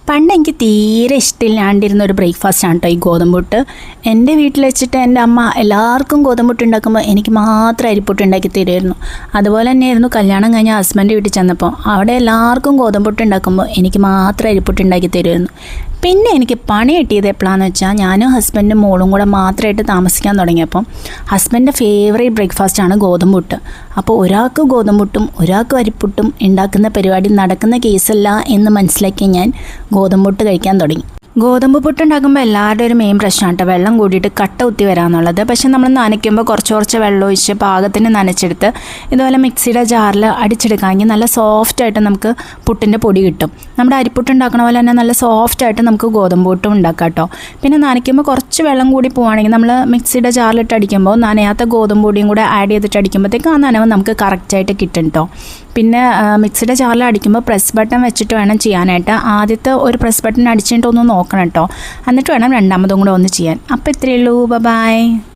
പണ്ട് എനിക്ക് തീരെ ഇഷ്ടമില്ലാണ്ടിരുന്ന ഒരു ബ്രേക്ക്ഫാസ്റ്റാണ് കേട്ടോ ഈ ഗോതമ്പുട്ട്. എൻ്റെ വീട്ടിൽ വെച്ചിട്ട് എൻ്റെ അമ്മ എല്ലാവർക്കും ഗോതമ്പുട്ട് ഉണ്ടാക്കുമ്പോൾ എനിക്ക് മാത്രം അരിപ്പുട്ട് ഉണ്ടാക്കി തരുമായിരുന്നു. അതുപോലെ തന്നെയായിരുന്നു കല്യാണം കഴിഞ്ഞ ഹസ്ബൻഡ് വീട്ടിൽ ചെന്നപ്പോൾ അവിടെ എല്ലാവർക്കും ഗോതമ്പുട്ട് ഉണ്ടാക്കുമ്പോൾ എനിക്ക് മാത്രം അരിപ്പുട്ട് ഉണ്ടാക്കി തരുമായിരുന്നു. പിന്നെ എനിക്ക് പണി കിട്ടിയത് എപ്പോഴാണെന്ന് വെച്ചാൽ ഞാനും ഹസ്ബൻഡും മോളും കൂടെ മാത്രമായിട്ട് താമസിക്കാൻ തുടങ്ങിയപ്പം ഹസ്ബൻഡിൻ്റെ ഫേവറേറ്റ് ബ്രേക്ക്ഫാസ്റ്റാണ് ഗോതമ്പുട്ട്. അപ്പോൾ ഒരാൾക്ക് ഗോതമ്പുട്ടും ഒരാൾക്ക് അരിപ്പുട്ടും ഉണ്ടാക്കുന്ന പരിപാടി നടക്കുന്ന കേസല്ല എന്ന് മനസ്സിലാക്കി ഞാൻ ഗോതമ്പുട്ട് കഴിക്കാൻ തുടങ്ങി. ഗോതമ്പ് പുട്ടുണ്ടാക്കുമ്പോൾ എല്ലാവരുടെ ഒരു മെയിൻ പ്രശ്നമാണ് കേട്ടോ വെള്ളം കൂടിയിട്ട് കട്ട കുത്തി വരാമെന്നുള്ളത്. പക്ഷെ നമ്മൾ നനയ്ക്കുമ്പോൾ കുറച്ച് വെള്ളം ഒഴിച്ച് പാകത്തിന് നനച്ചെടുത്ത് ഇതുപോലെ മിക്സിയുടെ ജാറിൽ അടിച്ചെടുക്കാമെങ്കിൽ നല്ല സോഫ്റ്റായിട്ട് നമുക്ക് പുട്ടിൻ്റെ പൊടി കിട്ടും. നമ്മുടെ അരിപ്പുട്ട് ഉണ്ടാക്കണ പോലെ തന്നെ നല്ല സോഫ്റ്റായിട്ട് നമുക്ക് ഗോതമ്പ് പുട്ടും ഉണ്ടാക്കാം കേട്ടോ. പിന്നെ നനയ്ക്കുമ്പോൾ കുറച്ച് വെള്ളം കൂടി പോവുകയാണെങ്കിൽ നമ്മൾ മിക്സിയുടെ ജാറിലിട്ട് അടിക്കുമ്പോൾ നനയാത്ത ഗോതമ്പ് പൊടിയും കൂടെ ആഡ് ചെയ്തിട്ട് അടിക്കുമ്പോഴത്തേക്കും ആ നനവ് നമുക്ക് കറക്റ്റായിട്ട് കിട്ടും കേട്ടോ. പിന്നെ മിക്സിയുടെ ജാറിൽ അടിക്കുമ്പോൾ പ്രസ് ബട്ടൺ വെച്ചിട്ട് വേണം ചെയ്യാനായിട്ട്. ആദ്യത്തെ ഒരു പ്രസ് ബട്ടൺ അടിച്ചിട്ട് ഒന്ന് നോക്കണം കേട്ടോ, എന്നിട്ട് വേണം രണ്ടാമതും കൂടെ ഒന്ന് ചെയ്യാൻ. അപ്പോൾ ഇത്രയേ ഉള്ളൂ. ബൈ.